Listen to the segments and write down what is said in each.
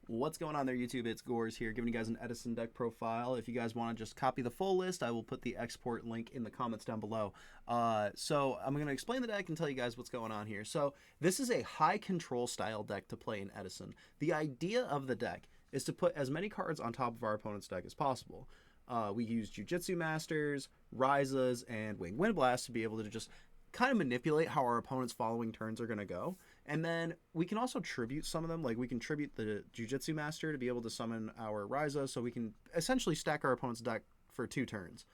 What's going on there, YouTube? It's Gores here, giving you guys an Edison deck profile. If you guys want to just copy the full list, I will put the export link in the comments down below. So I'm going to explain the deck and tell you guys what's going on here. So this is a high control style deck to play in Edison. The idea of the deck is to put as many cards on top of our opponent's deck as possible. We use Jujutsu Masters, Ryzas, and Wind Blast to be able to just kind of manipulate how our opponent's following turns are going to go. And then we can also tribute some of them. Like we can tribute the Jujutsu Master to be able to summon our Ryza, so we can essentially stack our opponent's deck for 2 turns.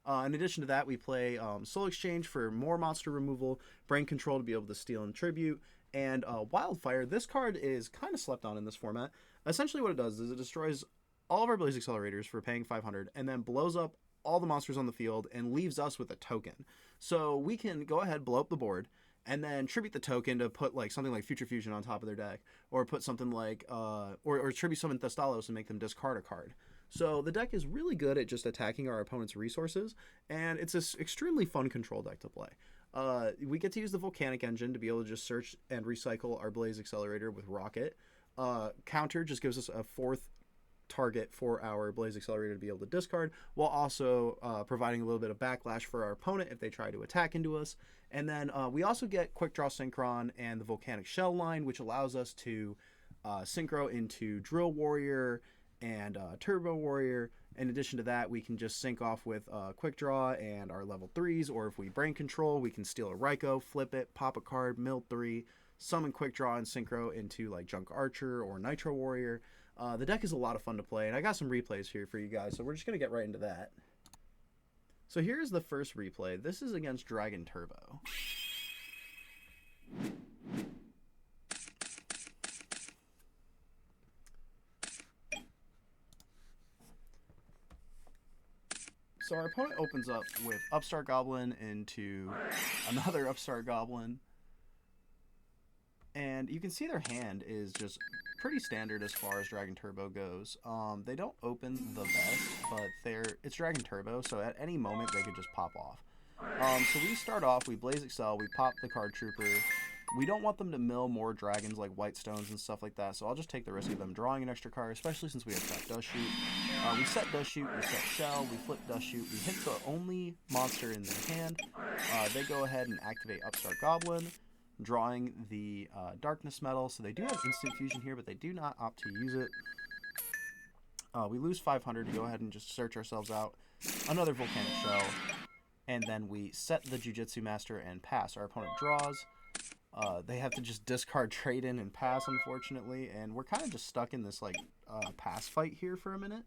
In addition to that, we play Soul Exchange for more monster removal, Brain Control to be able to steal and tribute, and Wildfire. This card is kind of slept on in this format. Essentially what it does is it destroys all of our Blaze Accelerators for paying 500 and then blows up all the monsters on the field and leaves us with a token. So we can go ahead, blow up the board, and then tribute the token to put like something like Future Fusion on top of their deck, or put something like or tribute summon Thestalos and make them discard a card. So the deck is really good at just attacking our opponent's resources, and it's an extremely fun control deck to play. We get to use the Volcanic engine to be able to just search and recycle our Blaze Accelerator with Rocket. Counter just gives us a 4th target for our Blaze Accelerator to be able to discard, while also providing a little bit of backlash for our opponent if they try to attack into us. And then we also get Quick Draw Synchron and the Volcanic Shell line, which allows us to synchro into Drill Warrior and Turbo Warrior. In addition to that, we can just sync off with Quick Draw and our level 3s, or if we Brain Control, we can steal a Raikou, flip it, pop a card, mill 3, summon Quick Draw and synchro into like Junk Archer or Nitro Warrior. The deck is a lot of fun to play, and I got some replays here for you guys, so we're just going to get right into that. So here's the first replay. This is against Dragon Turbo. So our opponent opens up with Upstart Goblin into another Upstart Goblin. And you can see their hand is just pretty standard as far as Dragon Turbo goes. They don't open the best, but it's Dragon Turbo, so at any moment they could just pop off. So we start off, we Blaze Excel, we pop the Card Trooper. We don't want them to mill more dragons like White Stones and stuff like that, so I'll just take the risk of them drawing an extra card, especially since we have that Dust Shoot. We set Dust Shoot, we set Shell, we flip Dust Shoot, we hit the only monster in their hand. They go ahead and activate Upstart Goblin, drawing the Darkness Metal. So they do have Instant Fusion here, but they do not opt to use it. We lose 500 to go ahead and just search ourselves out. Another Volcanic Shell. And then we set the Jujutsu Master and pass. Our opponent draws. They have to just discard Trade In and pass, unfortunately. And we're kind of just stuck in this like pass fight here for a minute.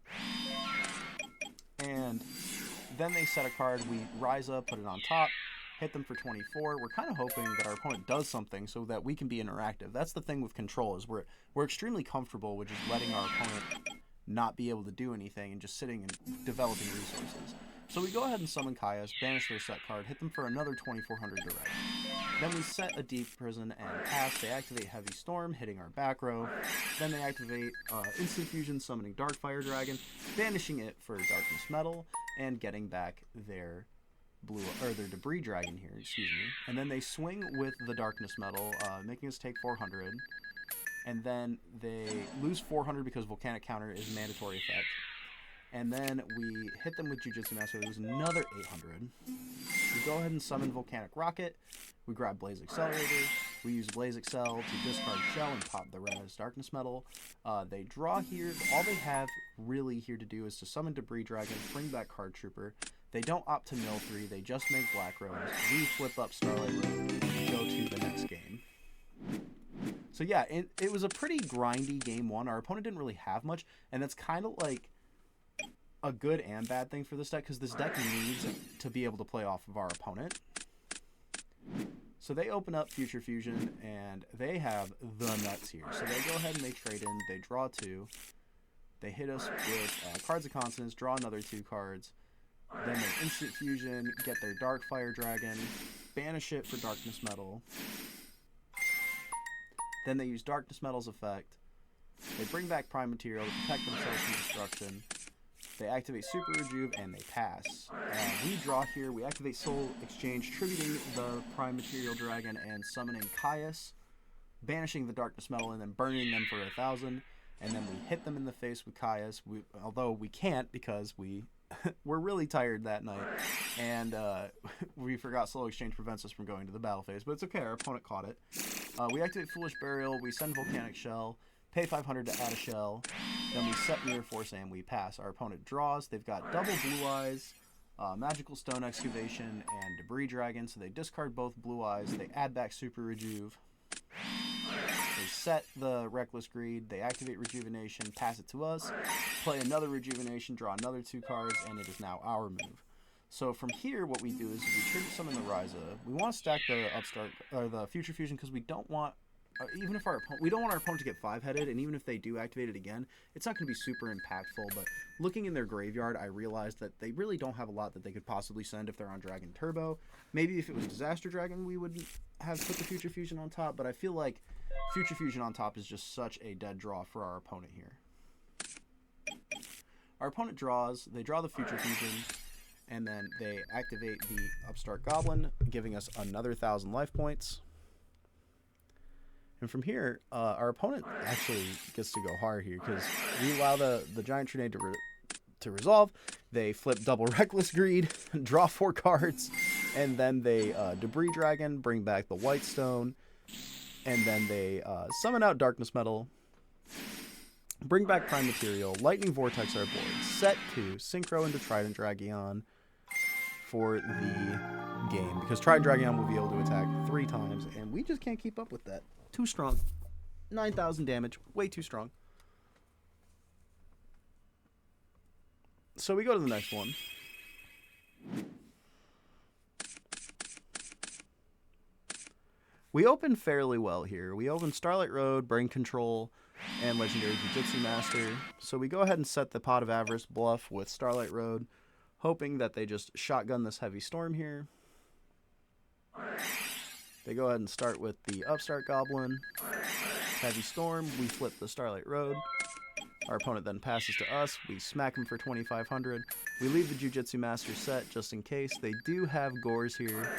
And then they set a card. We rise up, put it on top, hit them for 24. We're kind of hoping that our opponent does something so that we can be interactive. That's the thing with control, is we're extremely comfortable with just letting our opponent not be able to do anything and just sitting and developing resources. So we go ahead and summon Caius, banish their set card, hit them for another 2400 direct. Then we set a Deep Prison and pass. They activate Heavy Storm, hitting our back row. Then they activate Instant Fusion, summoning Dark Fire Dragon, banishing it for Darkness Metal, and getting back their their Debris Dragon here, excuse me. And then they swing with the Darkness Metal, making us take 400. And then they lose 400 because Volcanic Counter is a mandatory effect. And then we hit them with Jujutsu Master, we lose another 800. We go ahead and summon Volcanic Rocket. We grab Blaze Accelerator. We use Blaze Excel to discard Shell and pop the Res Darkness Metal. They draw here. All they have really here to do is to summon Debris Dragon, bring back Card Trooper. They don't opt to mill 3, they just make Black Rose. We flip up Starlight Road and go to the next game. So yeah, it was a pretty grindy game 1. Our opponent didn't really have much, and that's kind of like a good and bad thing for this deck, because this deck needs to be able to play off of our opponent. So they open up Future Fusion, and they have the nuts here. So they go ahead and make Trade In, they draw 2. They hit us with Cards of Consonance, draw another 2 cards. Then they Instant Fusion, get their Dark Fire Dragon, banish it for Darkness Metal. Then they use Darkness Metal's effect. They bring back Prime Material to protect themselves from destruction. They activate Super Rejuve, and they pass. We draw here. We activate Soul Exchange, tributing the Prime Material Dragon and summoning Caius, banishing the Darkness Metal, and then burning them for 1,000. and then we hit them in the face with Caius. Although we can't because we're really tired that night, and we forgot Slow Exchange prevents us from going to the battle phase, but it's okay, our opponent caught it. We activate Foolish Burial, we send Volcanic Shell, pay 500 to add a shell, then we set Mirror Force and we pass. Our opponent draws. They've got double Blue Eyes, Magical Stone Excavation, and Debris Dragon, so they discard both Blue Eyes, they add back Super Rejuve, they set the Reckless Greed, they activate Rejuvenation, pass it to us, play another Rejuvenation, draw another 2 cards, and it is now our move. So from here, what we do is we tribute summon the Ryza. We want to stack the Upstart or the Future Fusion because we don't want, even if we don't want our opponent to get 5-headed, and even if they do activate it again, it's not going to be super impactful. But looking in their graveyard, I realized that they really don't have a lot that they could possibly send if they're on Dragon Turbo. Maybe if it was Disaster Dragon, we would have put the Future Fusion on top. But I feel like Future Fusion on top is just such a dead draw for our opponent here. Our opponent draws. They draw the Future Fusion. And then they activate the Upstart Goblin, giving us another 1,000 life points. And from here, our opponent actually gets to go hard here because we allow the Giant Tornado to resolve. They flip double Reckless Greed, draw 4 cards, and then they Debris Dragon, bring back the White Stone, and then they summon out Darkness Metal, bring back Prime Material, Lightning Vortex our board, set 2, Synchro into Trident Dragon for the game, because Trident Dragon will be able to attack 3 times, and we just can't keep up with that. Too strong. 9,000 damage. Way too strong. So we go to the next one. We open fairly well here. We open Starlight Road, Brain Control, and Legendary Jiu-Jitsu Master. So we go ahead and set the Pot of Avarice bluff with Starlight Road, hoping that they just shotgun this Heavy Storm here. They go ahead and start with the Upstart Goblin, Heavy Storm, we flip the Starlight Road. Our opponent then passes to us, we smack him for 2,500. We leave the Jiu-Jitsu Master set just in case. They do have Gores here.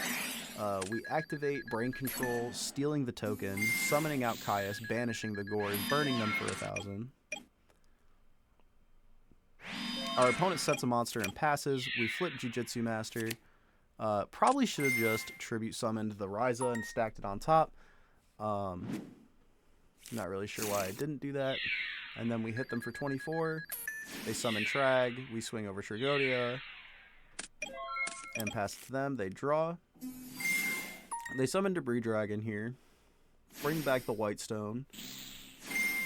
We activate Brain Control, stealing the token, summoning out Caius, banishing the Gores, burning them for 1,000. Our opponent sets a monster and passes. We flip Jiu-Jitsu Master. Probably should have just tribute summoned the Ryza and stacked it on top. Not really sure why I didn't do that. And then we hit them for 24. They summon Trag. We swing over Tragodia and pass it to them. They draw. They summon Debris Dragon here. Bring back the White Stone.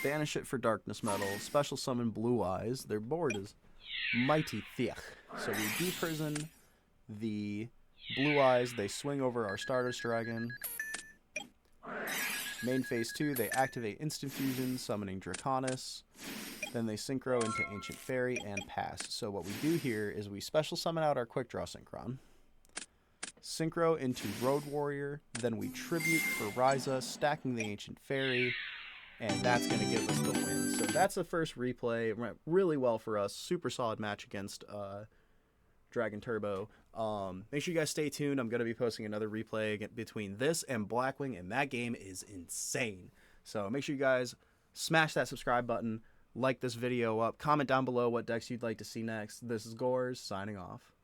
Banish it for Darkness Metal. Special summon Blue Eyes. Their board is mighty thick. So we deprison the Blue Eyes. They swing over our Stardust Dragon. Main phase 2, they activate Instant Fusion, summoning Draconis. Then they Synchro into Ancient Fairy and pass. So what we do here is we special summon out our Quick Draw Synchron. Synchro into Road Warrior. Then we tribute for Ryza, stacking the Ancient Fairy. And that's going to give us the win. So that's the first replay. It went really well for us. Super solid match against Dragon Turbo. Make sure you guys stay tuned. I'm going to be posting another replay between this and Blackwing, and that game is insane. So make sure you guys smash that subscribe button, like this video up, comment down below what decks you'd like to see next. This is Gores, signing off.